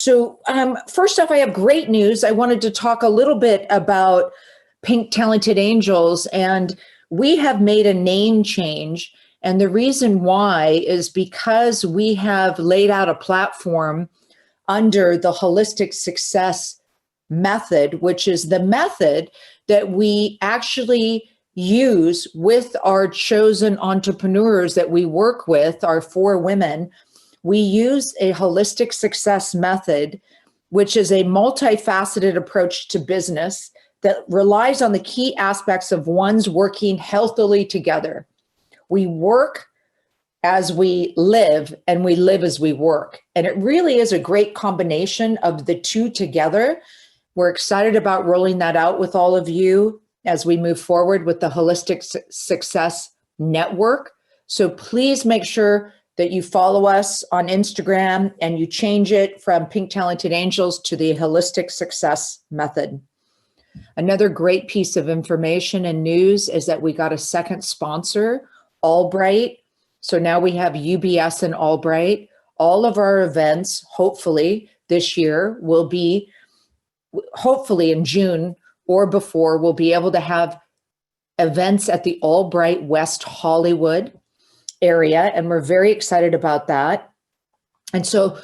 So first off, I have great news. I wanted to talk a little bit about Pink Talented Angels, and we have made a name change. And the reason why is because we have laid out a platform under the Holistic Success Method, which is the method that we actually use with our chosen entrepreneurs that we work with, our 4 women. We use a holistic success method, which is a multifaceted approach to business that relies on the key aspects of one's working healthily together. We work as we live, and we live as we work. And it really is a great combination of the two together. We're excited about rolling that out with all of you as we move forward with the Holistic Success Network. So please make sure that you follow us on Instagram and you change it from Pink Talented Angels to the Holistic Success Method. Another great piece of information and news is that we got a second sponsor, Albright. So now we have UBS and Albright. All of our events, hopefully this year, will be, hopefully in June or before, we'll be able to have events at the Albright West Hollywood area, and we're very excited about that. And so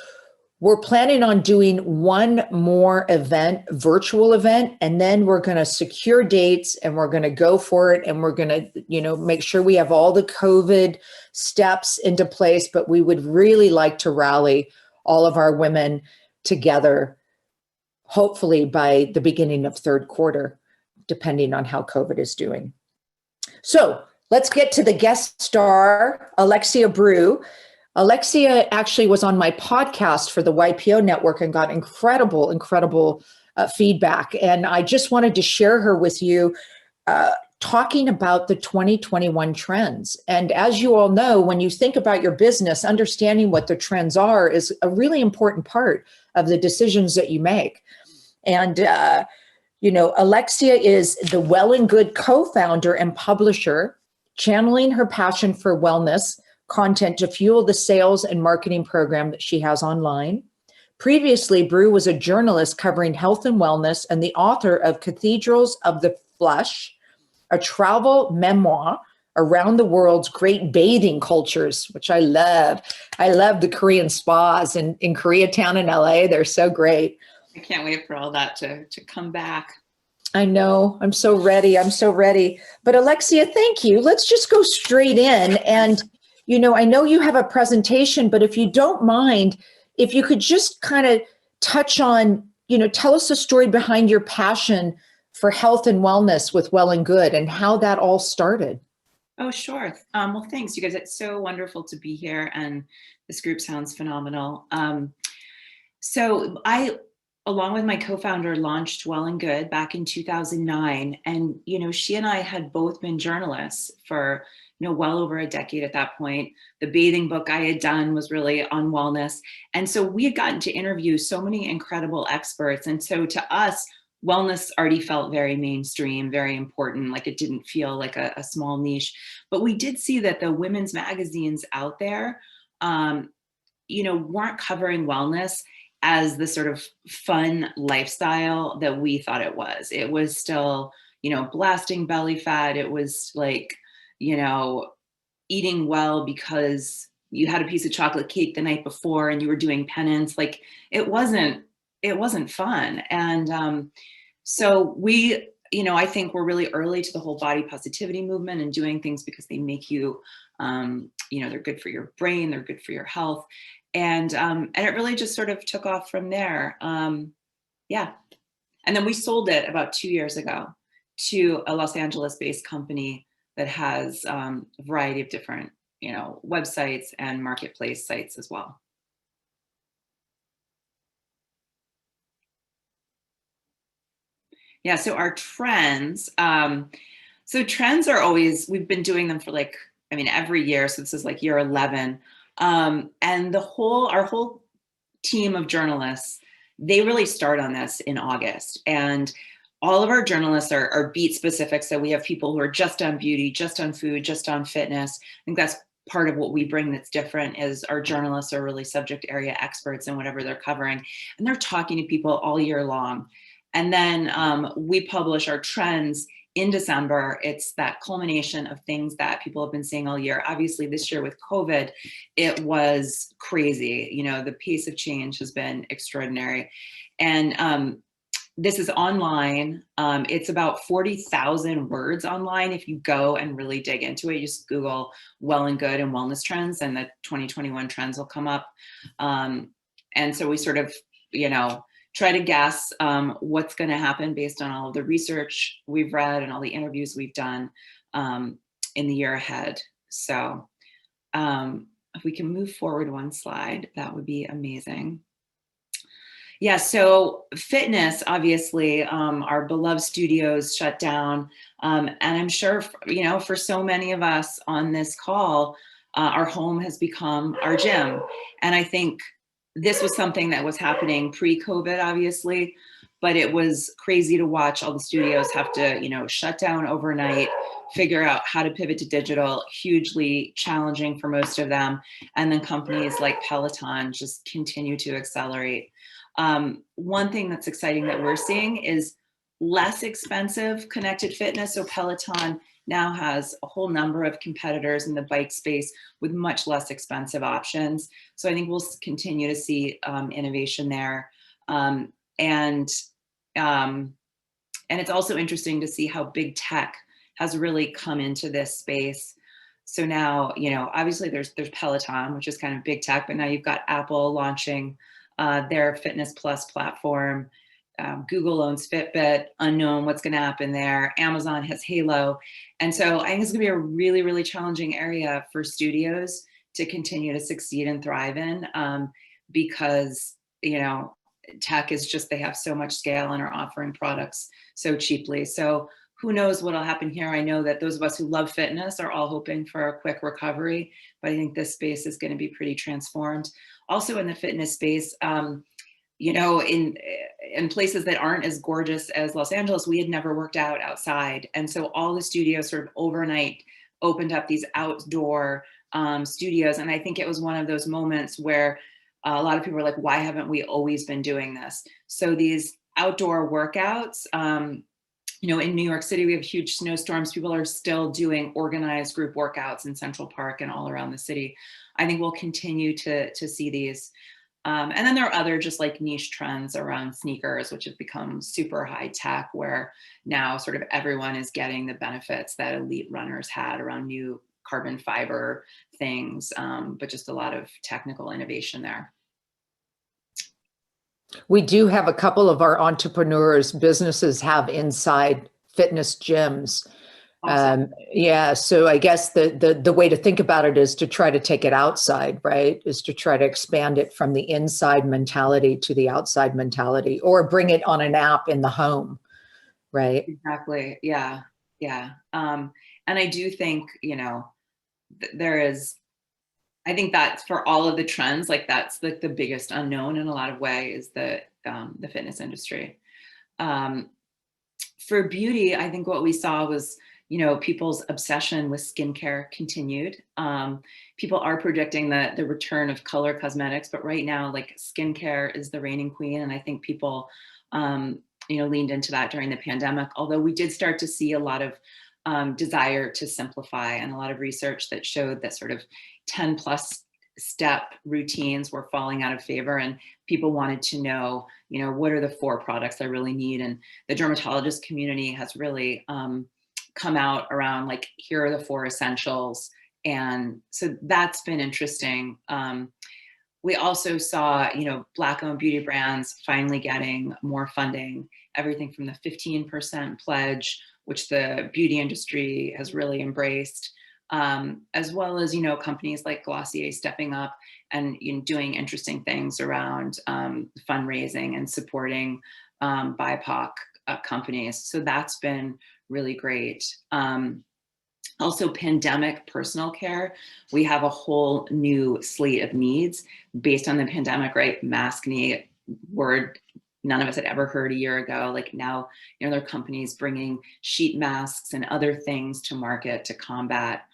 we're planning on doing one more event, virtual event, and then we're going to secure dates and we're going to go for it, and we're going to, make sure we have all the COVID steps into place, but we would really like to rally all of our women together, hopefully by the beginning of third quarter, depending on how COVID is doing. So let's get to the guest star, Alexia Brue. Alexia actually was on my podcast for the YPO network and got incredible feedback. And I just wanted to share her with you, talking about the 2021 trends. And as you all know, when you think about your business, understanding what the trends are is a really important part of the decisions that you make. And, Alexia is the Well+Good co-founder and publisher, channeling her passion for wellness content to fuel the sales and marketing program that she has online. Previously, Brue was a journalist covering health and wellness and the author of Cathedrals of the Flesh, a travel memoir around the world's great bathing cultures, which I love. I love the Korean spas in Koreatown in LA. They're so great. I can't wait for all that to come back. I know. I'm so ready. But Alexia, thank you. Let's just go straight in. And, I know you have a presentation, but if you don't mind, if you could just kind of touch on, tell us the story behind your passion for health and wellness with Well+Good and how that all started. Oh, sure. Well, thanks, you guys. It's so wonderful to be here, and this group sounds phenomenal. So I, along with my co-founder, launched Well+Good back in 2009. And, she and I had both been journalists for, well over a decade at that point. The bathing book I had done was really on wellness. And so we had gotten to interview so many incredible experts. And so to us, wellness already felt very mainstream, very important. Like it didn't feel like a small niche. But we did see that the women's magazines out there, weren't covering wellness as the sort of fun lifestyle that we thought it was. It was still, blasting belly fat. It was like, eating well because you had a piece of chocolate cake the night before and you were doing penance. Like it wasn't fun. And so we, I think we're really early to the whole body positivity movement and doing things because they make you, they're good for your brain, they're good for your health. And it really just sort of took off from there. Yeah. And then we sold it about 2 years ago to a Los Angeles-based company that has a variety of different, websites and marketplace sites as well. Yeah, so our trends. So trends are always, we've been doing them for every year. So this is like year 11. And our whole team of journalists, they really start on this in August. And all of our journalists are beat specific. So we have people who are just on beauty, just on food, just on fitness. I think that's part of what we bring that's different is our journalists are really subject area experts in whatever they're covering, and they're talking to people all year long. And then we publish our trends in December. It's that culmination of things that people have been seeing all year. Obviously, this year with COVID, it was crazy. You know, the pace of change has been extraordinary. And this is online. It's about 40,000 words online. If you go and really dig into it, you just Google well and good and wellness trends, and the 2021 trends will come up. And so we sort of, you know, try to guess what's going to happen based on all of the research we've read and all the interviews we've done in the year ahead. So if we can move forward one slide, that would be amazing. Yeah, so fitness, obviously, our beloved studios shut down. And I'm sure, you know, for so many of us on this call, our home has become our gym. And I think this was something that was happening pre-COVID, obviously, but it was crazy to watch all the studios have to, you know, shut down overnight, figure out how to pivot to digital, hugely challenging for most of them. And then companies like Peloton just continue to accelerate. One thing that's exciting that we're seeing is less expensive connected fitness. So Peloton now has a whole number of competitors in the bike space with much less expensive options. So I think we'll continue to see innovation there. And it's also interesting to see how big tech has really come into this space. So now, you know, obviously there's Peloton, which is kind of big tech, but now you've got Apple launching their Fitness Plus platform. Google owns Fitbit, unknown what's going to happen there. Amazon has Halo. And so I think it's going to be a really, really challenging area for studios to continue to succeed and thrive in because, you know, tech is just, they have so much scale and are offering products so cheaply. So who knows what'll happen here. I know that those of us who love fitness are all hoping for a quick recovery, but I think this space is going to be pretty transformed. Also in the fitness space, you know, in places that aren't as gorgeous as Los Angeles, we had never worked out outside. And so all the studios sort of overnight opened up these outdoor studios. And I think it was one of those moments where a lot of people were like, why haven't we always been doing this? So these outdoor workouts, you know, in New York City, we have huge snowstorms. People are still doing organized group workouts in Central Park and all around the city. I think we'll continue to see these. And then there are other just like niche trends around sneakers, which have become super high tech, where now sort of everyone is getting the benefits that elite runners had around new carbon fiber things, but just a lot of technical innovation there. We do have a couple of our entrepreneurs, businesses have inside fitness gyms. Awesome. Yeah, so I guess the way to think about it is to try to take it outside, right? Is to try to expand it from the inside mentality to the outside mentality, or bring it on an app in the home, right? Exactly. Yeah. Yeah. And I do think, you know, I think that for all of the trends, like that's like the biggest unknown in a lot of ways, the fitness industry. For beauty, I think what we saw was, you know, people's obsession with skincare continued. People are predicting the return of color cosmetics, but right now, like skincare is the reigning queen. And I think people, you know, leaned into that during the pandemic, although we did start to see a lot of desire to simplify and a lot of research that showed that sort of 10 plus step routines were falling out of favor, and people wanted to know, you know, what are the 4 products I really need? And the dermatologist community has really come out around like, here are the 4 essentials. And so that's been interesting. We also saw, you know, Black-owned beauty brands finally getting more funding, everything from the 15% pledge, which the beauty industry has really embraced, as well as, you know, companies like Glossier stepping up and, you know, doing interesting things around fundraising and supporting BIPOC companies. So that's been really great. Also, pandemic personal care. We have a whole new slate of needs based on the pandemic, right? Mask need, word none of us had ever heard a year ago. Like now, you know, there are companies bringing sheet masks and other things to market to combat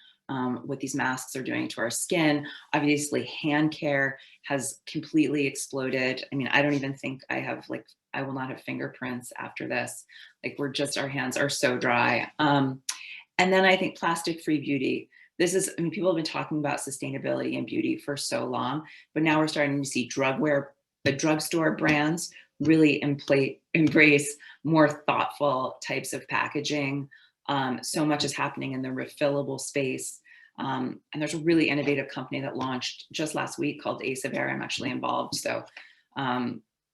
what these masks are doing to our skin. Obviously, hand care has completely exploded. I mean, I don't even think I will not have fingerprints after this. Like our hands are so dry. And then I think plastic-free beauty. People have been talking about sustainability and beauty for so long, but now we're starting to see the drugstore brands really embrace more thoughtful types of packaging. So much is happening in the refillable space. And there's a really innovative company that launched just last week called Ace-Aver. I'm actually involved. So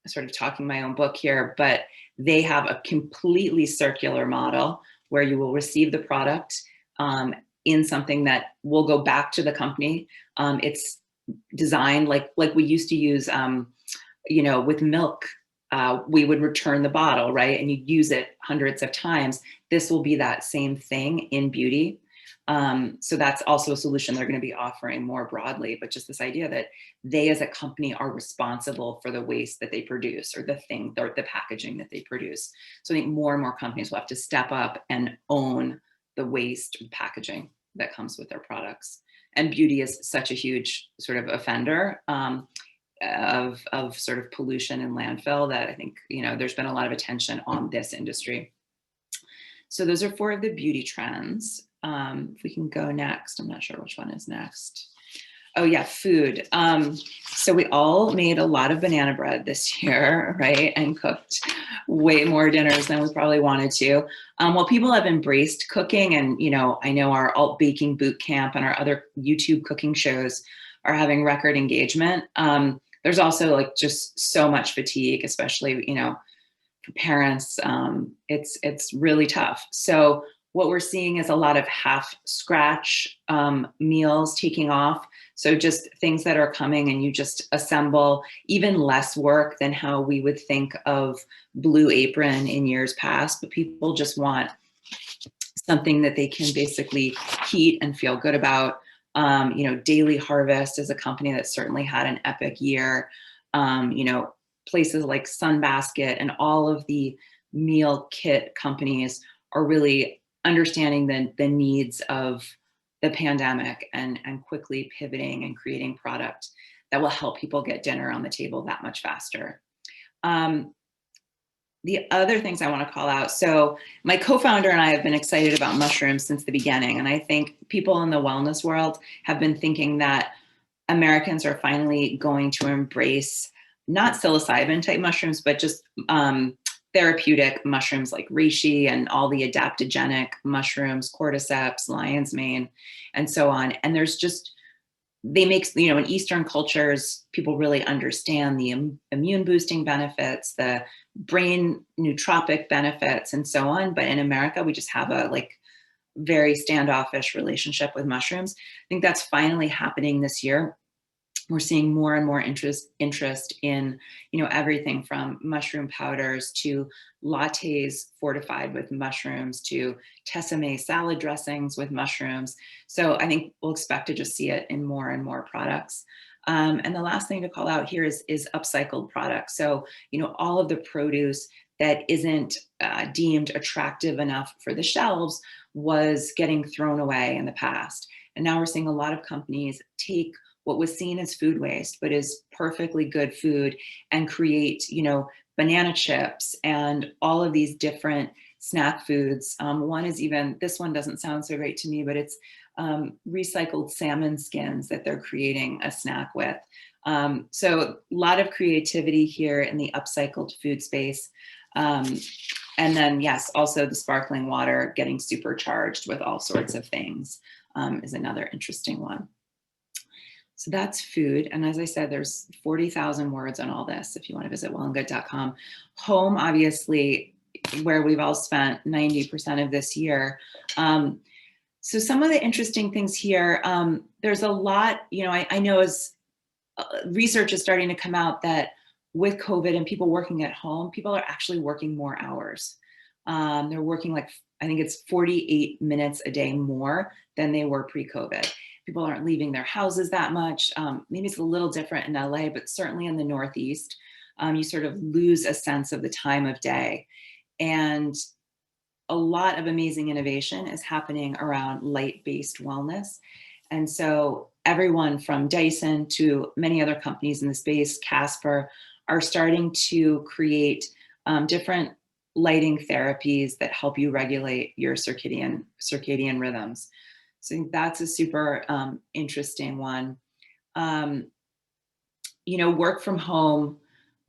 sort of talking my own book here, but they have a completely circular model where you will receive the product in something that will go back to the company. It's designed like we used to use, with milk. We would return the bottle, right? And you'd use it hundreds of times. This will be that same thing in beauty. So that's also a solution they're going to be offering more broadly, but just this idea that they as a company are responsible for the waste that they produce or the packaging that they produce. So I think more and more companies will have to step up and own the waste packaging that comes with their products. And beauty is such a huge sort of offender of sort of pollution and landfill that I think, there's been a lot of attention on this industry. So those are 4 of the beauty trends. If we can go next, I'm not sure which one is next. Oh yeah, food. So we all made a lot of banana bread this year, right? And cooked way more dinners than we probably wanted to. While people have embraced cooking and, I know our alt baking boot camp and our other YouTube cooking shows are having record engagement. There's also just so much fatigue, especially, for parents. It's really tough. So what we're seeing is a lot of half scratch meals taking off. So just things that are coming and you just assemble, even less work than how we would think of Blue Apron in years past, but people just want something that they can basically heat and feel good about. Daily Harvest is a company that certainly had an epic year. Places like Sunbasket and all of the meal kit companies are really understanding the needs of the pandemic and quickly pivoting and creating product that will help people get dinner on the table that much faster. The other things I want to call out. So my co-founder and I have been excited about mushrooms since the beginning. And I think people in the wellness world have been thinking that Americans are finally going to embrace not psilocybin type mushrooms, but just therapeutic mushrooms like reishi and all the adaptogenic mushrooms, cordyceps, lion's mane, and so on. And they make, in Eastern cultures, people really understand the immune boosting benefits, the brain nootropic benefits, and so on. But in America, we just have a very standoffish relationship with mushrooms. I think that's finally happening this year. We're seeing more and more interest in, everything from mushroom powders to lattes fortified with mushrooms to Tessemae salad dressings with mushrooms. So I think we'll expect to just see it in more and more products. And the last thing to call out here is upcycled products. So, all of the produce that isn't deemed attractive enough for the shelves was getting thrown away in the past. And now we're seeing a lot of companies take what was seen as food waste, but is perfectly good food and create, banana chips and all of these different snack foods. This one doesn't sound so great to me, but it's recycled salmon skins that they're creating a snack with. So a lot of creativity here in the upcycled food space. And then, yes, also the sparkling water getting supercharged with all sorts of things is another interesting one. So that's food. And as I said, there's 40,000 words on all this if you want to visit wellandgood.com. Home, obviously, where we've all spent 90% of this year. So some of the interesting things here, there's a lot, I know as research is starting to come out that with COVID and people working at home, people are actually working more hours. They're working I think it's 48 minutes a day more than they were pre-COVID. People aren't leaving their houses that much. Maybe it's a little different in LA, but certainly in the Northeast, you sort of lose a sense of the time of day. And a lot of amazing innovation is happening around light-based wellness. And so everyone from Dyson to many other companies in the space, Casper, are starting to create different lighting therapies that help you regulate your circadian rhythms. So I think that's a super interesting one. You know, work from home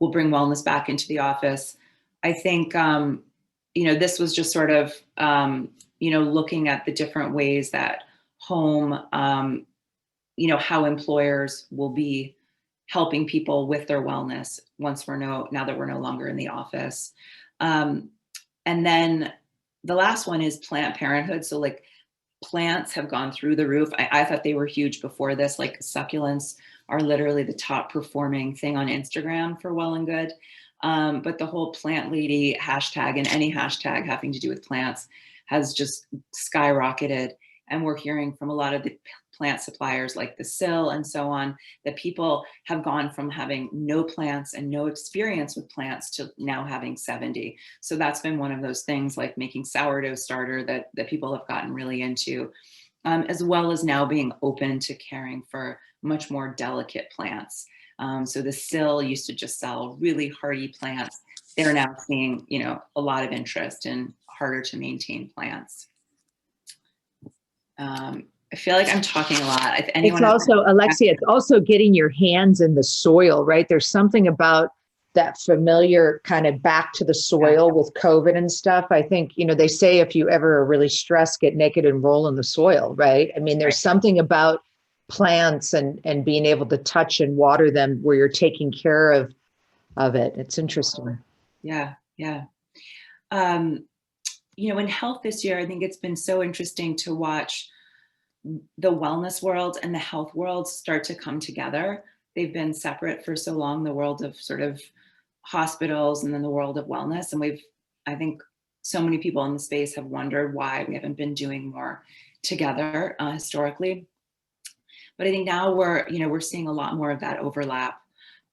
will bring wellness back into the office. I think, you know, this was just sort of, you know, looking at the different ways that home, you know, how employers will be helping people with their wellness once now that we're no longer in the office. And then the last one is Planned Parenthood. So like plants have gone through the roof. I thought they were huge before this, like succulents are literally the top performing thing on Instagram for Well and Good. But the whole plant lady hashtag and any hashtag having to do with plants has just skyrocketed. And we're hearing from a lot of the plant suppliers like the Sill and so on, that people have gone from having no plants and no experience with plants to now having 70. So that's been one of those things, like making sourdough starter that people have gotten really into, as well as now being open to caring for much more delicate plants. So the Sill used to just sell really hardy plants. They're now seeing, you know, a lot of interest in harder to maintain plants. I feel like I'm talking a lot. If anyone it's also, Alexia, it's also getting your hands in the soil, right? There's something about that familiar kind of back to the soil with COVID and stuff. I think, you know, they say if you ever are really stressed, get naked and roll in the soil, right? I mean, there's something about plants and being able to touch and water them where you're taking care of it. It's interesting. Yeah, yeah. You know, in health this year, I think it's been so interesting to watch the wellness world and the health world start to come together. They've been separate for so long, the world of sort of hospitals and then the world of wellness. And I think so many people in the space have wondered why we haven't been doing more together historically. But I think now we're seeing a lot more of that overlap.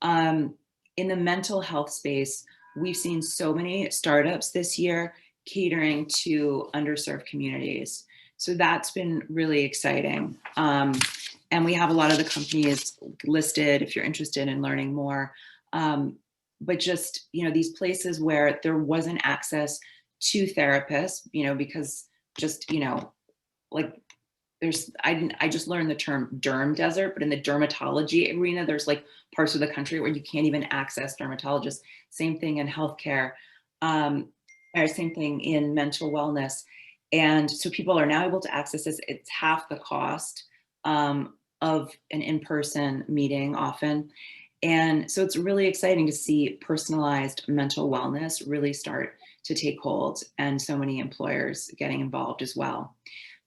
In the mental health space, we've seen so many startups this year catering to underserved communities. So that's been really exciting. And we have a lot of the companies listed if you're interested in learning more. But just, you know, these places where there wasn't access to therapists, you know, because just, you know, like I just learned the term derm desert, but in the dermatology arena, there's like parts of the country where you can't even access dermatologists. Same thing in healthcare, or same thing in mental wellness. And so people are now able to access this. It's half the cost of an in-person meeting often. And so it's really exciting to see personalized mental wellness really start to take hold, and so many employers getting involved as well.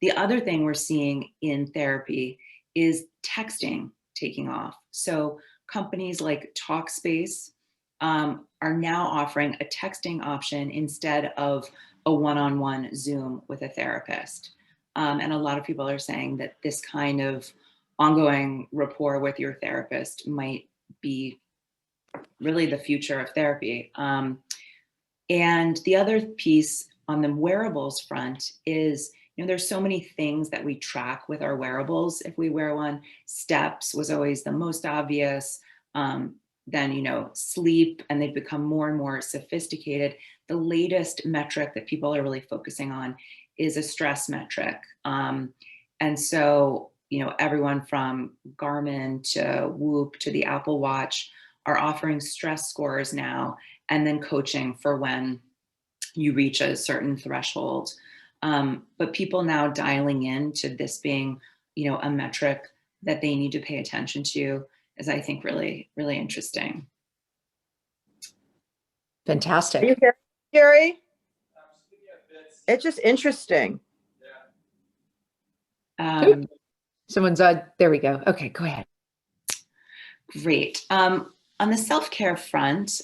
The other thing we're seeing in therapy is texting taking off. So companies like Talkspace are now offering a texting option instead of a one-on-one Zoom with a therapist. And a lot of people are saying that this kind of ongoing rapport with your therapist might be really the future of therapy. And the other piece on the wearables front is, you know, there's so many things that we track with our wearables. If we wear one, steps was always the most obvious. Then, you know, sleep, and they've become more and more sophisticated. The latest metric that people are really focusing on is a stress metric. And so, you know, everyone from Garmin to Whoop to the Apple Watch are offering stress scores now, and then coaching for when you reach a certain threshold. But people now dialing in to this being, you know, a metric that they need to pay attention to is, I think, really, really interesting. Fantastic. Are you here, Gary? It's just interesting. Someone's there we go. Okay, go ahead. Great. On the self-care front,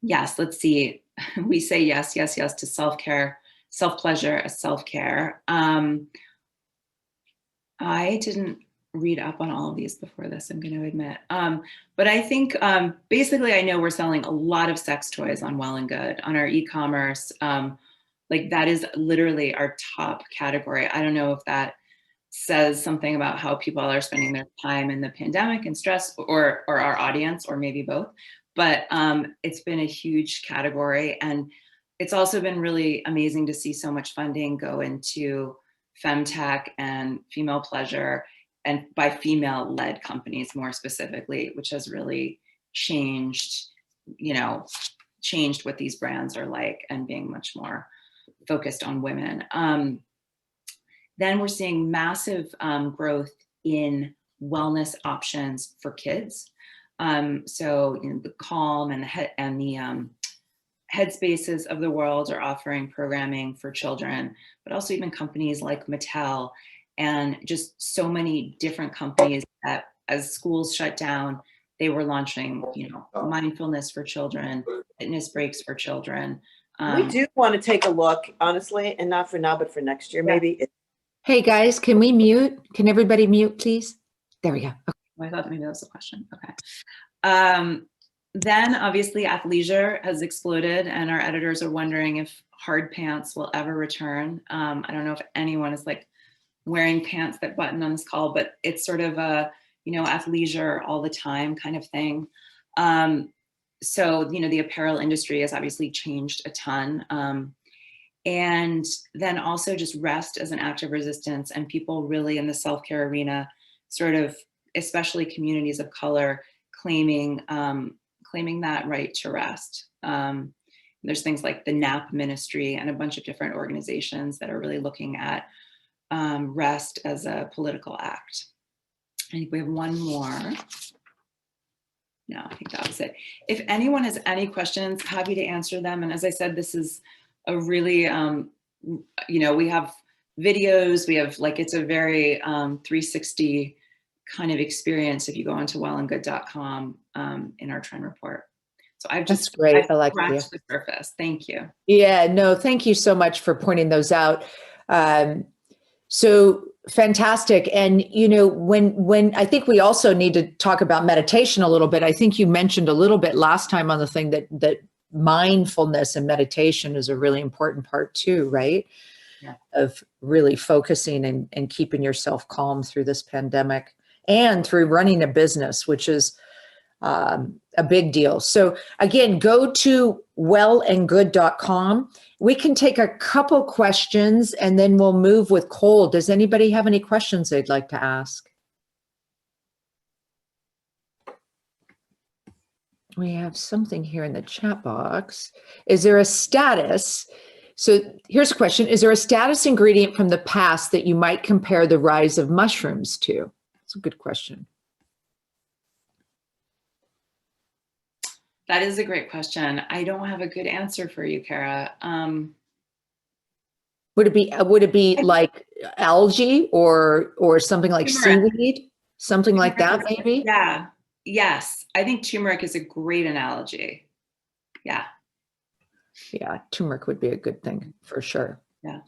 yes, let's see. We say yes, yes, yes to self-care, self-pleasure as self-care. I didn't read up on all of these before this, I'm going to admit. But I think basically I know we're selling a lot of sex toys on Well and Good on our e-commerce. Like that is literally our top category. I don't know if that says something about how people are spending their time in the pandemic and stress, or our audience, or maybe both. But it's been a huge category. And it's also been really amazing to see so much funding go into femtech and female pleasure, and by female-led companies more specifically, which has really changed, changed what these brands are like, and being much more focused on women. Then we're seeing massive growth in wellness options for kids. So the Calm and the Headspaces of the world are offering programming for children, but also even companies like Mattel, and just so many different companies that, as schools shut down, they were launching, mindfulness for children, fitness breaks for children. We do want to take a look, honestly, and not for now, but for next year, maybe. Hey guys, can we mute? Can everybody mute, please? There we go. Okay. I thought maybe that was a question. Okay. Then obviously athleisure has exploded, and our editors are wondering if hard pants will ever return. I don't know if anyone is like wearing pants that button on this call, but it's sort of a, athleisure all the time kind of thing. So, the apparel industry has obviously changed a ton. And then also just rest as an act of resistance, and people really in the self-care arena, sort of, especially communities of color, claiming that right to rest. There's things like the NAP Ministry and a bunch of different organizations that are really looking at rest as a political act. I think we have one more. No, I think that was it. If anyone has any questions, happy to answer them. And as I said, this is a really, we have videos, we have it's a very 360 kind of experience if you go onto wellandgood.com in our trend report. So That's great, Alexia. Scratched the surface. Thank you. Yeah, no, thank you so much for pointing those out. So fantastic. And, when I think we also need to talk about meditation a little bit. I think you mentioned a little bit last time on the thing that mindfulness and meditation is a really important part too, right? Yeah. Of really focusing and keeping yourself calm through this pandemic and through running a business, which is a big deal. So again, go to wellandgood.com. We can take a couple questions and then we'll move with Cole. Does anybody have any questions they'd like to ask? We have something here in the chat box. Is there a status? So here's a question. Is there a status ingredient from the past that you might compare the rise of mushrooms to? That's a good question. That is a great question. I don't have a good answer for you, Kara. Would it be like algae or something like seaweed? Something like that, maybe? Yeah. Yes. I think turmeric is a great analogy. Yeah. Yeah, turmeric would be a good thing for sure. Yeah.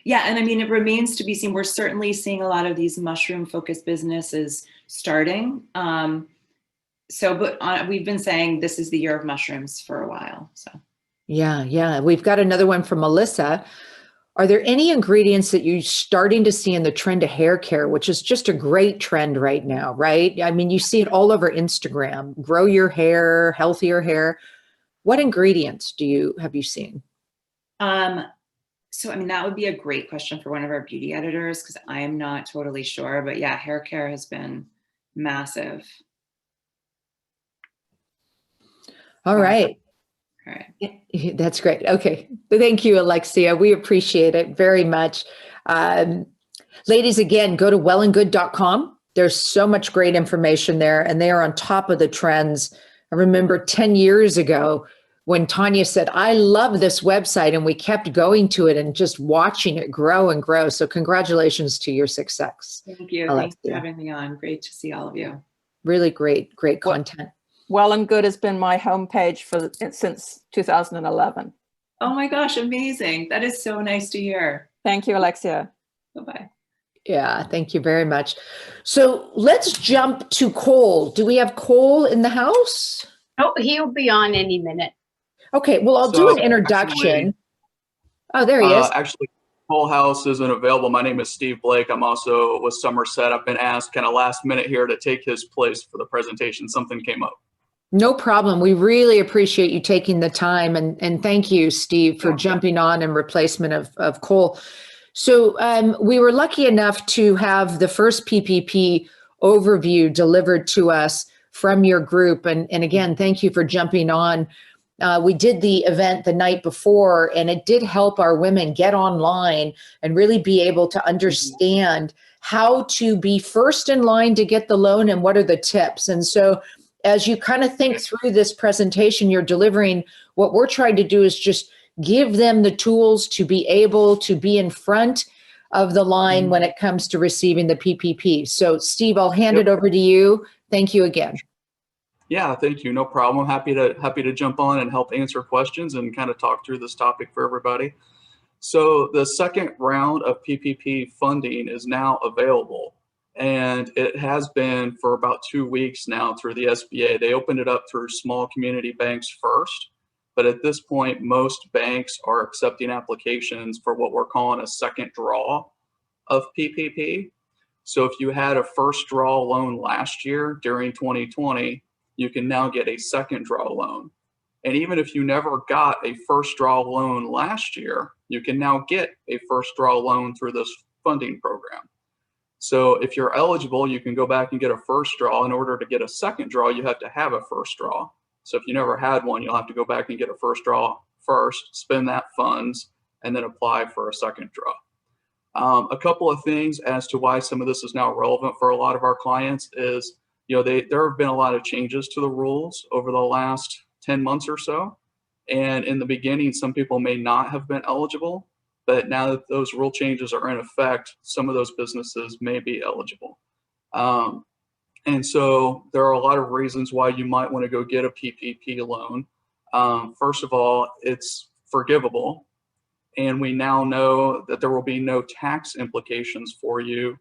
Yeah, and I mean, it remains to be seen. We're certainly seeing a lot of these mushroom-focused businesses starting. But we've been saying this is the year of mushrooms for a while. So. Yeah. We've got another one from Melissa. Are there any ingredients that you're starting to see in the trend to hair care, which is just a great trend right now, right? I mean, you see it all over Instagram. Grow your hair, healthier hair. What ingredients have you seen? So, I mean, that would be a great question for one of our beauty editors, because I am not totally sure. But yeah, hair care has been massive. All right. All right. That's great. Okay. Thank you, Alexia. We appreciate it very much. Ladies, again, go to wellandgood.com. There's so much great information there, and they are on top of the trends. I remember 10 years ago when Tanya said, I love this website, and we kept going to it and just watching it grow and grow. So congratulations to your success. Thank you. Alexia. Thanks for having me on. Great to see all of you. Really great content. Well and Good has been my homepage since 2011. Oh my gosh, amazing. That is so nice to hear. Thank you, Alexia. Bye-bye. Yeah, thank you very much. So let's jump to Cole. Do we have Cole in the house? Oh, he'll be on any minute. Okay, well, I'll do an introduction. Oh, there he is. Actually, Whole House isn't available. My name is Steve Blake. I'm also with Somerset. I've been asked kind of last minute here to take his place for the presentation. Something came up. No problem. We really appreciate you taking the time, and thank you, Steve, for jumping on in replacement of Cole. So we were lucky enough to have the first PPP overview delivered to us from your group. And again, thank you for jumping on. We did the event the night before, and it did help our women get online and really be able to understand how to be first in line to get the loan and what are the tips. And so as you kind of think through this presentation you're delivering, what we're trying to do is just give them the tools to be able to be in front of the line when it comes to receiving the PPP. So Steve, I'll hand it over to you. Thank you again. Yeah, thank you. No problem. Happy to jump on and help answer questions and kind of talk through this topic for everybody. So the second round of PPP funding is now available, and it has been for about 2 weeks now through the SBA. They opened it up through small community banks first, but at this point, most banks are accepting applications for what we're calling a second draw of PPP. So if you had a first draw loan last year during 2020, you can now get a second draw loan. And even if you never got a first draw loan last year, you can now get a first draw loan through this funding program. So if you're eligible, you can go back and get a first draw. In order to get a second draw, you have to have a first draw. So if you never had one, you'll have to go back and get a first draw first, spend that funds, and then apply for a second draw. A couple of things as to why some of this is now relevant for a lot of our clients is, there have been a lot of changes to the rules over the last 10 months or so. And in the beginning, some people may not have been eligible, but now that those rule changes are in effect, some of those businesses may be eligible. And so there are a lot of reasons why you might want to go get a PPP loan. First of all, it's forgivable. And we now know that there will be no tax implications for you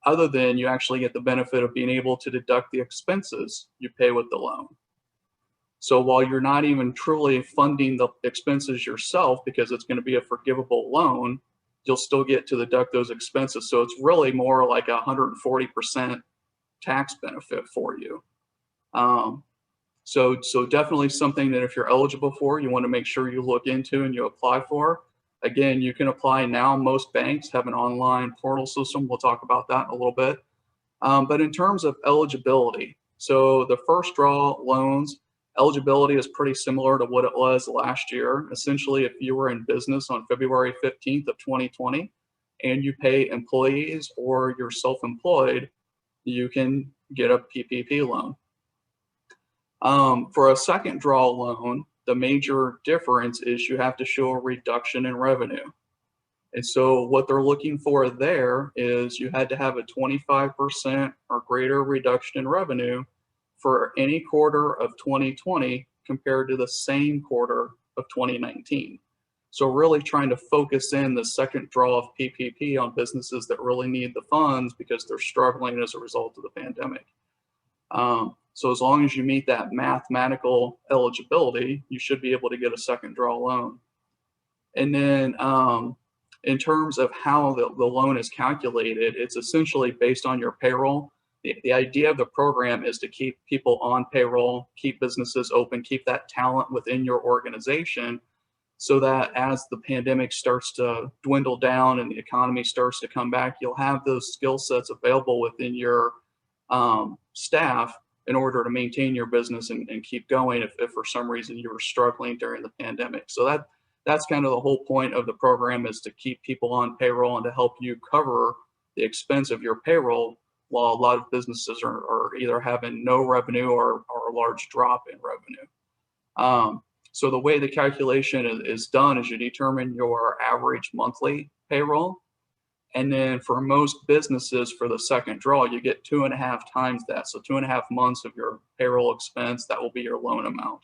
other than you actually get the benefit of being able to deduct the expenses you pay with the loan. So while you're not even truly funding the expenses yourself because it's going to be a forgivable loan, you'll still get to deduct those expenses. So it's really more like 140% tax benefit for you. So definitely something that if you're eligible for, you want to make sure you look into and you apply for. Again, you can apply now. Most banks have an online portal system. We'll talk about that in a little bit. But in terms of eligibility, so the first draw loans, eligibility is pretty similar to what it was last year. Essentially, if you were in business on February 15th of 2020 and you pay employees or you're self-employed, you can get a PPP loan. For a second draw loan, the major difference is you have to show a reduction in revenue. And so what they're looking for there is you had to have a 25% or greater reduction in revenue for any quarter of 2020 compared to the same quarter of 2019. So really trying to focus in the second draw of PPP on businesses that really need the funds because they're struggling as a result of the pandemic. So as long as you meet that mathematical eligibility, you should be able to get a second draw loan. And then in terms of how the loan is calculated, it's essentially based on your payroll. The idea of the program is to keep people on payroll, keep businesses open, keep that talent within your organization so that as the pandemic starts to dwindle down and the economy starts to come back, you'll have those skill sets available within your staff in order to maintain your business and keep going if for some reason you were struggling during the pandemic. So that's kind of the whole point of the program, is to keep people on payroll and to help you cover the expense of your payroll while a lot of businesses are either having no revenue or a large drop in revenue. So the way the calculation is done is you determine your average monthly payroll. And then for most businesses, for the second draw, you get 2.5 times that. So 2.5 months of your payroll expense, that will be your loan amount.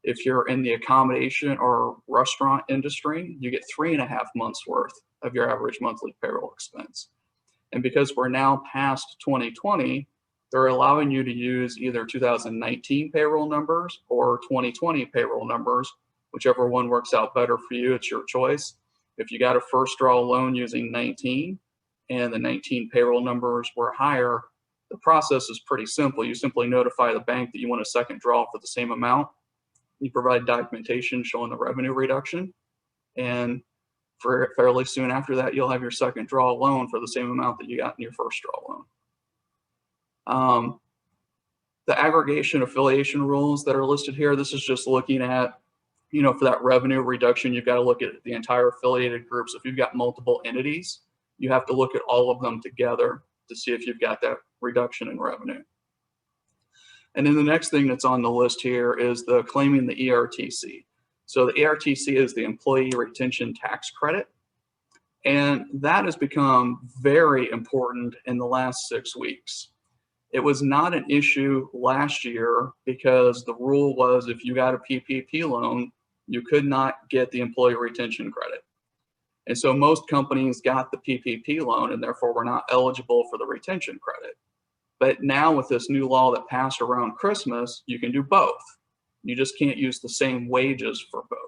If you're in the accommodation or restaurant industry, you get 3.5 months worth of your average monthly payroll expense. And because we're now past 2020, they're allowing you to use either 2019 payroll numbers or 2020 payroll numbers, Whichever one works out better for you, it's your choice. If you got a first draw loan using 19 and the 19 payroll numbers were higher, the process is pretty simple. You simply notify the bank that you want a second draw for the same amount. You provide documentation showing the revenue reduction, and fairly soon after that, you'll have your second draw loan for the same amount that you got in your first draw loan. The aggregation affiliation rules that are listed here, this is just looking at, for that revenue reduction, you've got to look at the entire affiliated group. So if you've got multiple entities, you have to look at all of them together to see if you've got that reduction in revenue. And then the next thing that's on the list here is the claiming the ERTC. So the ERTC is the Employee Retention Tax Credit. And that has become very important in the last 6 weeks. It was not an issue last year because the rule was if you got a PPP loan, you could not get the Employee Retention Credit. And so most companies got the PPP loan and therefore were not eligible for the retention credit. But now with this new law that passed around Christmas, you can do both. You just can't use the same wages for both.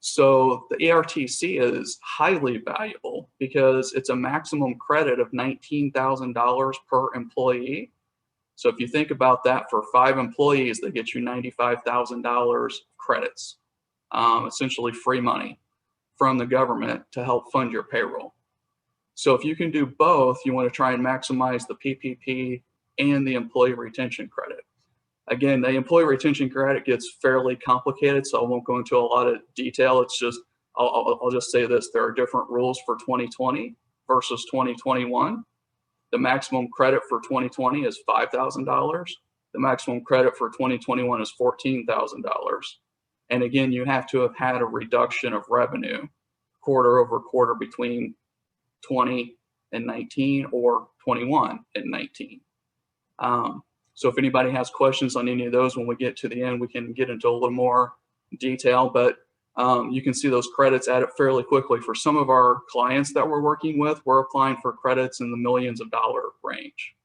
So the ERTC is highly valuable because it's a maximum credit of $19,000 per employee. So if you think about that, for 5 employees, they get you $95,000 credits, essentially free money from the government to help fund your payroll. So if you can do both, you want to try and maximize the PPP and the employee retention credit. Again, the employee retention credit gets fairly complicated, so I won't go into a lot of detail. It's just, I'll just say this, there are different rules for 2020 versus 2021. The maximum credit for 2020 is $5,000. The maximum credit for 2021 is $14,000. And again, you have to have had a reduction of revenue quarter over quarter between 20 and 19 or 21 and 19. So if anybody has questions on any of those, when we get to the end, we can get into a little more detail, but you can see those credits added fairly quickly. For some of our clients that we're working with, we're applying for credits in the millions of dollar range.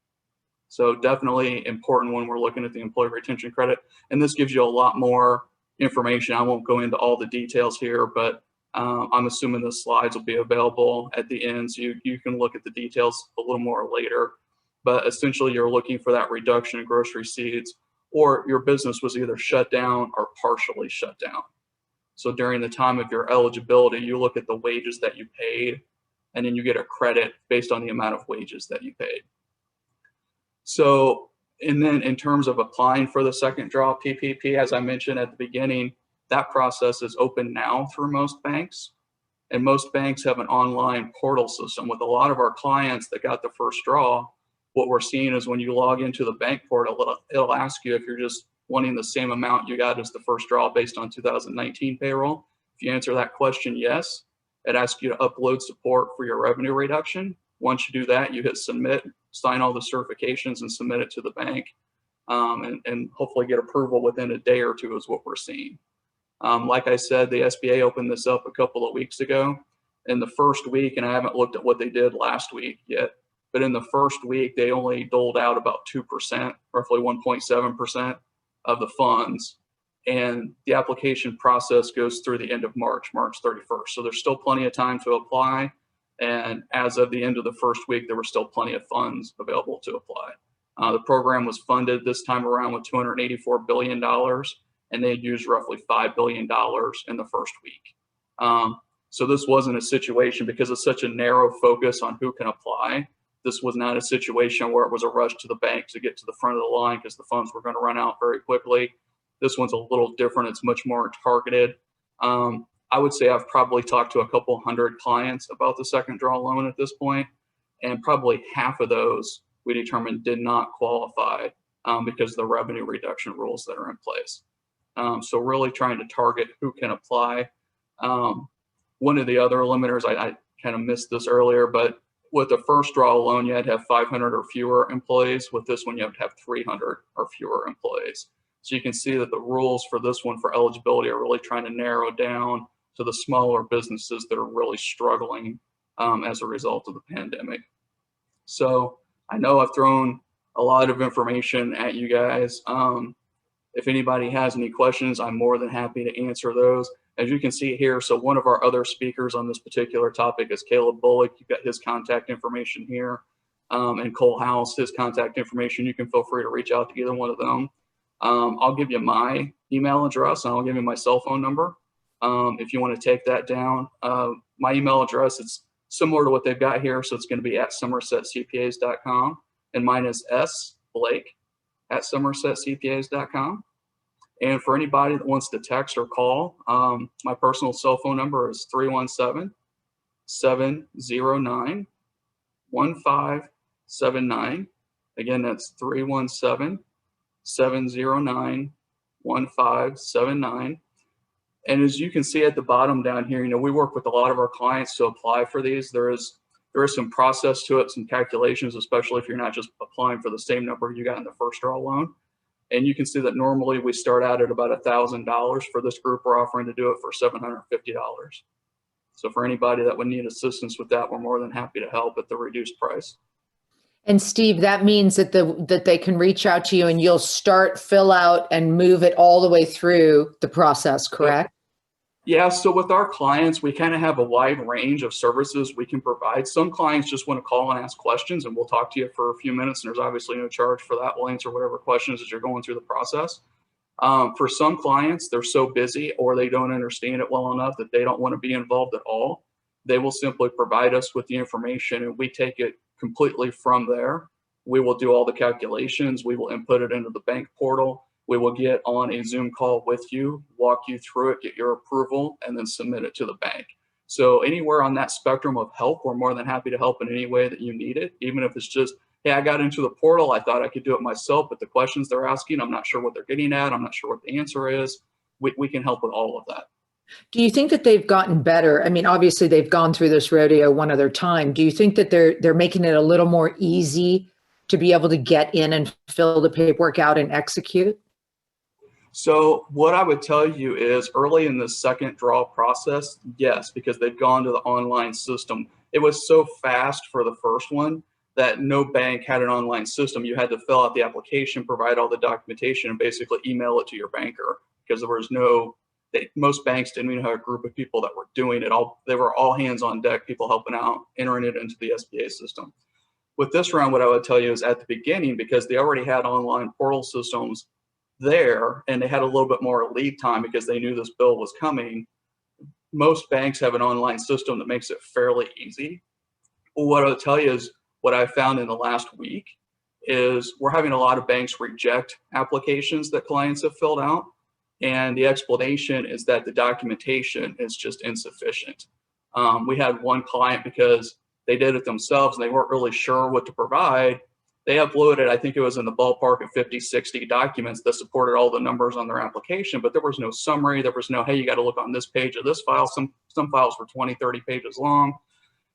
So definitely important when we're looking at the employee retention credit. And this gives you a lot more information. I won't go into all the details here, but I'm assuming the slides will be available at the end, so you can look at the details a little more later. But essentially, you're looking for that reduction in gross receipts, or your business was either shut down or partially shut down. So during the time of your eligibility, you look at the wages that you paid, and then you get a credit based on the amount of wages that you paid. So, and then in terms of applying for the second draw PPP, as I mentioned at the beginning, that process is open now through most banks. And most banks have an online portal system. With a lot of our clients that got the first draw, what we're seeing is when you log into the bank portal, it'll ask you if you're just wanting the same amount you got as the first draw based on 2019 payroll. If you answer that question, yes, it asks you to upload support for your revenue reduction. Once you do that, you hit submit, sign all the certifications and submit it to the bank, and hopefully get approval within a day or two is what we're seeing. Like I said, the SBA opened this up a couple of weeks ago. In the first week, and I haven't looked at what they did last week yet, but in the first week, they only doled out about 2%, roughly 1.7% of the funds. And the application process goes through the end of March 31st. So there's still plenty of time to apply. And as of the end of the first week, there were still plenty of funds available to apply. The program was funded this time around with $284 billion, and they had used roughly $5 billion in the first week. So this wasn't a situation, because it's such a narrow focus on who can apply. This was not a situation where it was a rush to the bank to get to the front of the line because the funds were going to run out very quickly. This one's a little different. It's much more targeted. I would say I've probably talked to a couple hundred clients about the second draw loan at this point, and probably half of those we determined did not qualify because of the revenue reduction rules that are in place. So really trying to target who can apply. One of the other limiters, I kind of missed this earlier, but with the first draw loan, you had to have 500 or fewer employees. With this one, you have to have 300 or fewer employees. So you can see that the rules for this one for eligibility are really trying to narrow down to the smaller businesses that are really struggling as a result of the pandemic. So I know I've thrown a lot of information at you guys. If anybody has any questions, I'm more than happy to answer those. As you can see here, so one of our other speakers on this particular topic is Caleb Bullock. You've got his contact information here. And Cole House, his contact information. You can feel free to reach out to either one of them. I'll give you my email address and I'll give you my cell phone number. If you want to take that down, my email address, it's similar to what they've got here. So it's going to be at somersetcpas.com, and mine is sblake@somersetcpas.com. And for anybody that wants to text or call, my personal cell phone number is 317-709-1579. Again, that's 317-709-1579. And as you can see at the bottom down here, we work with a lot of our clients to apply for these. There is some process to it, some calculations, especially if you're not just applying for the same number you got in the first draw loan. And you can see that normally we start out at about $1,000. For this group, we're offering to do it for $750. So for anybody that would need assistance with that, we're more than happy to help at the reduced price. And Steve, that means that that they can reach out to you and you'll fill out and move it all the way through the process, correct? Yeah, so with our clients, we kind of have a wide range of services we can provide. Some clients just want to call and ask questions, and we'll talk to you for a few minutes, and there's obviously no charge for that. We'll answer whatever questions as you're going through the process. For some clients, they're so busy or they don't understand it well enough that they don't want to be involved at all. They will simply provide us with the information, and we take it completely from there. We will do all the calculations. We will input it into the bank portal. We will get on a Zoom call with you, walk you through it, get your approval, and then submit it to the bank. So anywhere on that spectrum of help, we're more than happy to help in any way that you need it, even if it's just, hey, I got into the portal, I thought I could do it myself, but the questions they're asking, I'm not sure what they're getting at, I'm not sure what the answer is. We can help with all of that. Do you think that they've gotten better? I mean, obviously they've gone through this rodeo one other time. Do you think that they're making it a little more easy to be able to get in and fill the paperwork out and execute? So what I would tell you is early in the second draw process, yes, because they've gone to the online system. It was so fast for the first one that no bank had an online system. You had to fill out the application, provide all the documentation, and basically email it to your banker, because there was most banks didn't even have a group of people that were doing it. They were all hands on deck, people helping out, entering it into the SBA system. With this round, what I would tell you is at the beginning, because they already had online portal systems there and they had a little bit more lead time because they knew this bill was coming, most banks have an online system that makes it fairly easy. What I'll tell you is what I found in the last week is we're having a lot of banks reject applications that clients have filled out. And the explanation is that the documentation is just insufficient. We had one client, because they did it themselves and they weren't really sure what to provide. They uploaded, I think it was in the ballpark of 50, 60 documents that supported all the numbers on their application, but there was no summary. There was no, hey, you got to look on this page of this file. Some files were 20, 30 pages long.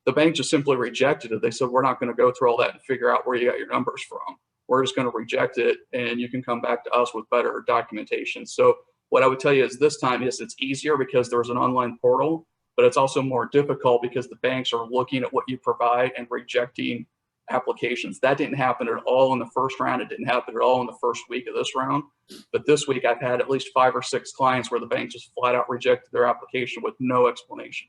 The bank just simply rejected it. They said, we're not going to go through all that and figure out where you got your numbers from. We're just going to reject it, and you can come back to us with better documentation. So what I would tell you is this time, yes, it's easier because there was an online portal, but it's also more difficult because the banks are looking at what you provide and rejecting applications. That didn't happen at all in the first round. It didn't happen at all in the first week of this round. But this week I've had at least 5 or 6 clients where the bank just flat out rejected their application with no explanation.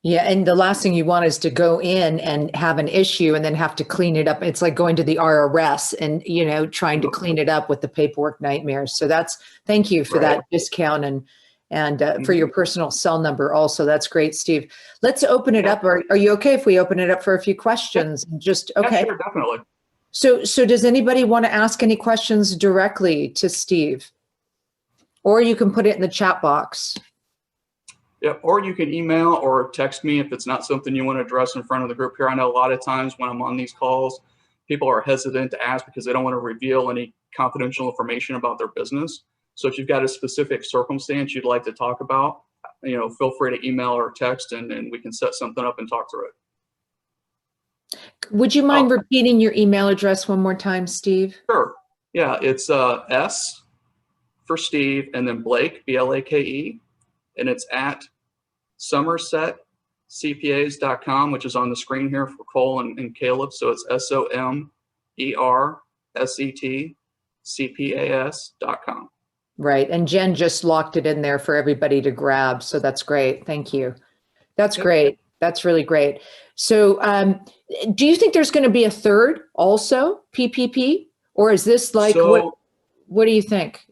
Yeah, and the last thing you want is to go in and have an issue and then have to clean it up. It's like going to the IRS and, trying to clean it up with the paperwork nightmares. So thank you for that discount and for your personal cell number also. That's great, Steve. Let's open it up. Are you okay if we open it up for a few questions? Okay. Yeah, sure, definitely. So does anybody want to ask any questions directly to Steve? Or you can put it in the chat box. Yeah, or you can email or text me if it's not something you want to address in front of the group here. I know a lot of times when I'm on these calls, people are hesitant to ask because they don't want to reveal any confidential information about their business. So if you've got a specific circumstance you'd like to talk about, feel free to email or text and we can set something up and talk through it. Would you mind repeating your email address one more time, Steve? Sure. Yeah, it's S for Steve and then Blake, B-L-A-K-E, and it's at SomersetCPAs.com, which is on the screen here for Cole and Caleb. So it's SOMERSET CPAS.com. Right. And Jen just locked it in there for everybody to grab. So that's great. Thank you. That's great. That's really great. So do you think there's going to be a third also PPP, or is this like, So, what do you think?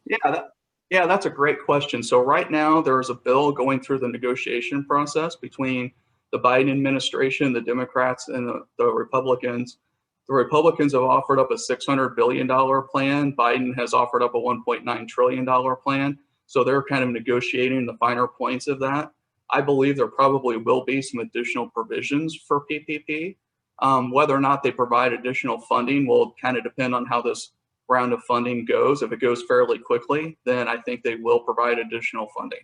yeah, that's a great question. So right now there is a bill going through the negotiation process between the Biden administration, the Democrats, and the Republicans. The Republicans have offered up a $600 billion plan. Biden has offered up a $1.9 trillion plan. So they're kind of negotiating the finer points of that. I believe there probably will be some additional provisions for PPP. Whether or not they provide additional funding will kind of depend on how this round of funding goes. If it goes fairly quickly, then I think they will provide additional funding.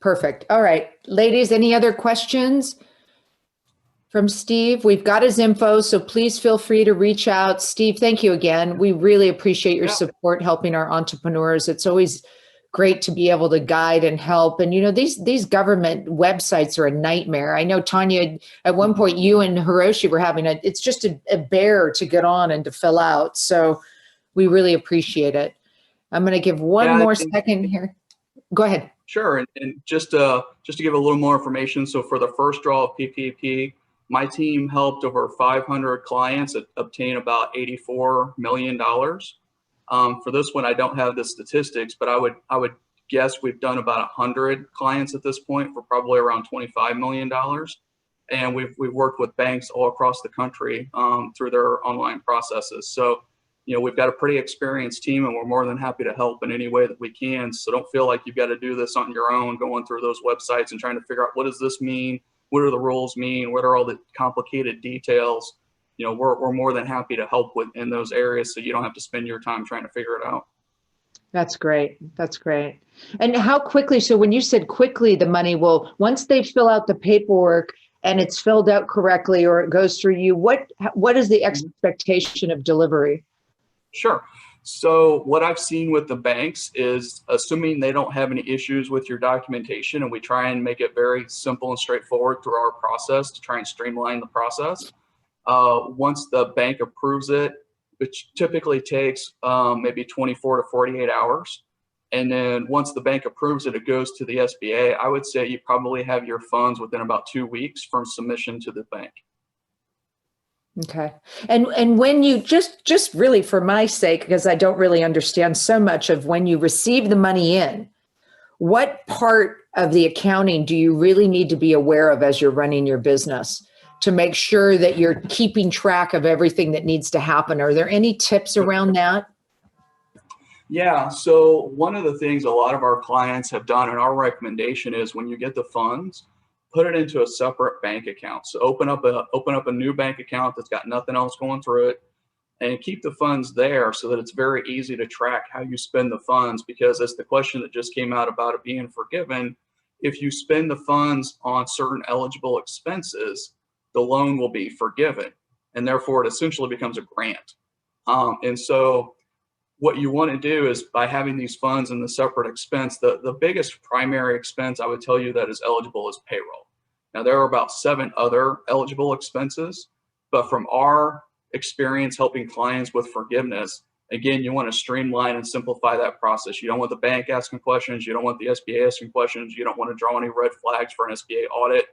Perfect. All right, ladies, any other questions from Steve? We've got his info, so please feel free to reach out. Steve, thank you again. We really appreciate your support helping our entrepreneurs. It's always great to be able to guide and help. And, you know, these government websites are a nightmare. I know, Tanya, at one point you and Hiroshi were having it's just a bear to get on and to fill out. So we really appreciate it. I'm going to give one more second here. Go ahead. Sure. And just to give a little more information. So for the first draw of PPP, my team helped over 500 clients obtain about $84 million. For this one, I don't have the statistics, but I would guess we've done about 100 clients at this point for probably around $25 million. And we've worked with banks all across the country through their online processes. So, you know, we've got a pretty experienced team, and we're more than happy to help in any way that we can. So don't feel like you've got to do this on your own, going through those websites and trying to figure out, what does this mean? What do the rules mean? What are all the complicated details? You know, we're more than happy to help in those areas, so you don't have to spend your time trying to figure it out. That's great. That's great. And how quickly, so when you said quickly, the money will, once they fill out the paperwork and it's filled out correctly, or it goes through you, what is the expectation of delivery? Sure. So what I've seen with the banks is, assuming they don't have any issues with your documentation, and we try and make it very simple and straightforward through our process to try and streamline the process. Once the bank approves it, which typically takes maybe 24 to 48 hours. And then once the bank approves it, it goes to the SBA. I would say you probably have your funds within about 2 weeks from submission to the bank. Okay. And when you just really for my sake, because I don't really understand so much of when you receive the money in, what part of the accounting do you really need to be aware of as you're running your business to make sure that you're keeping track of everything that needs to happen? Are there any tips around that? Yeah, so one of the things a lot of our clients have done, and our recommendation is, when you get the funds, put it into a separate bank account. So open up a new bank account that's got nothing else going through it, and keep the funds there so that it's very easy to track how you spend the funds. Because as the question that just came out about it being forgiven, if you spend the funds on certain eligible expenses, the loan will be forgiven, and therefore it essentially becomes a grant. And so what you want to do is, by having these funds in the separate expense, the biggest primary expense I would tell you that is eligible is payroll. Now, there are about 7 other eligible expenses, but from our experience helping clients with forgiveness, again, you want to streamline and simplify that process. You don't want the bank asking questions. You don't want the SBA asking questions. You don't want to draw any red flags for an SBA audit.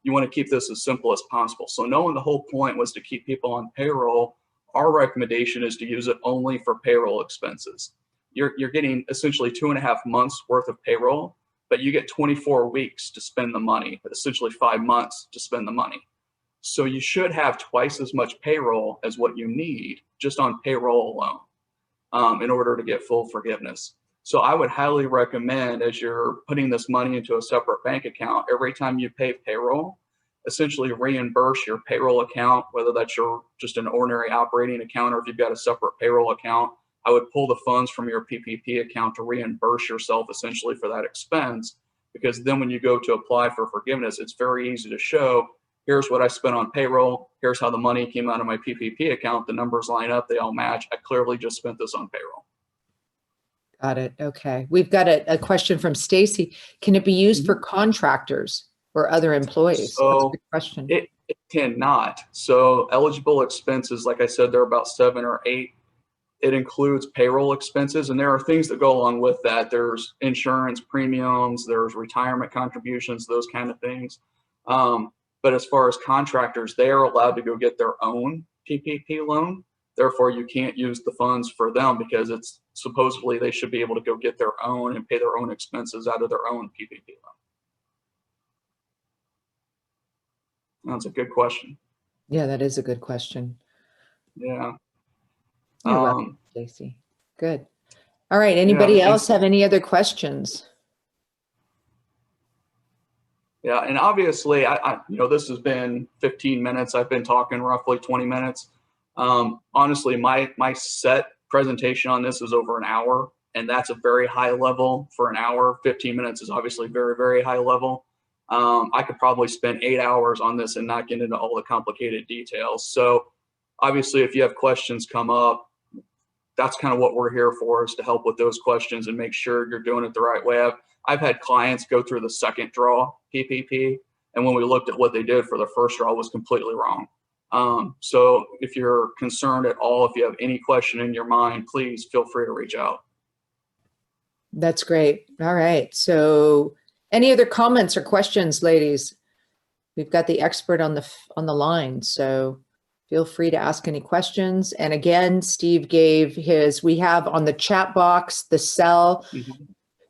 You want to keep this as simple as possible. So knowing the whole point was to keep people on payroll, our recommendation is to use it only for payroll expenses. You're getting essentially 2.5 months worth of payroll, but you get 24 weeks to spend the money, essentially 5 months to spend the money. So you should have twice as much payroll as what you need just on payroll alone in order to get full forgiveness. So I would highly recommend, as you're putting this money into a separate bank account, every time you pay payroll, essentially reimburse your payroll account, whether that's your just an ordinary operating account, or if you've got a separate payroll account, I would pull the funds from your PPP account to reimburse yourself essentially for that expense. Because then when you go to apply for forgiveness, it's very easy to show, here's what I spent on payroll, here's how the money came out of my PPP account, the numbers line up, they all match, I clearly just spent this on payroll. Got it. Okay. We've got a question from Stacy. Can it be used for contractors or other employees? So that's a good question. It cannot. So eligible expenses, like I said, there are about 7 or 8 it includes payroll expenses, and there are things that go along with that. There's insurance premiums, there's retirement contributions, those kind of things. But as far as contractors, they are allowed to go get their own PPP loan. Therefore, you can't use the funds for them because it's supposedly they should be able to go get their own and pay their own expenses out of their own PPP loan. That's a good question. Yeah, that is a good question. Yeah. You're welcome, Stacy. Good. All right. Anybody Yeah, else have any other questions? Yeah, and obviously, this has been 15 minutes. I've been talking roughly 20 minutes. Honestly, my set presentation on this is over an hour, and that's a very high level for an hour. 15 minutes is obviously very, very high level. I could probably spend 8 hours on this and not get into all the complicated details. So obviously, if you have questions come up, that's kind of what we're here for, is to help with those questions and make sure you're doing it the right way. I've had clients go through the second draw PPP, and when we looked at what they did for the first draw, it was completely wrong. So if you're concerned at all, if you have any question in your mind, please feel free to reach out. That's great. All right. So any other comments or questions, ladies? We've got the expert on the line, so feel free to ask any questions. And again, Steve gave we have on the chat box, the cell. Mm-hmm.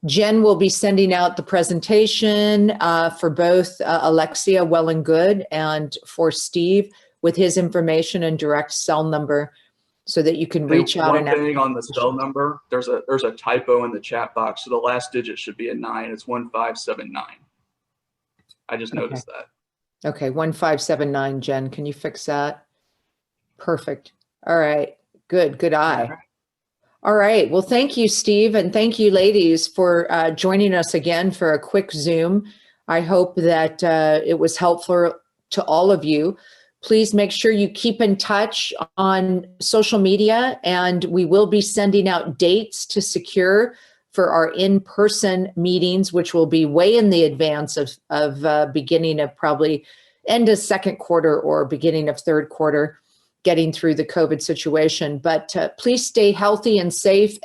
Jen will be sending out the presentation for both Alexia Well+Good and for Steve with his information and direct cell number so that you can reach out. One thing on the cell number, there's a typo in the chat box. So the last digit should be a 9. It's 1579. I just noticed that. Okay, 1579, Jen. Can you fix that? Perfect. All right. Good eye. All right. Well, thank you, Steve. And thank you, ladies, for joining us again for a quick Zoom. I hope that it was helpful to all of you. Please make sure you keep in touch on social media, and we will be sending out dates to secure for our in-person meetings, which will be way in the advance of beginning of probably end of second quarter or beginning of third quarter, getting through the COVID situation. But please stay healthy and safe.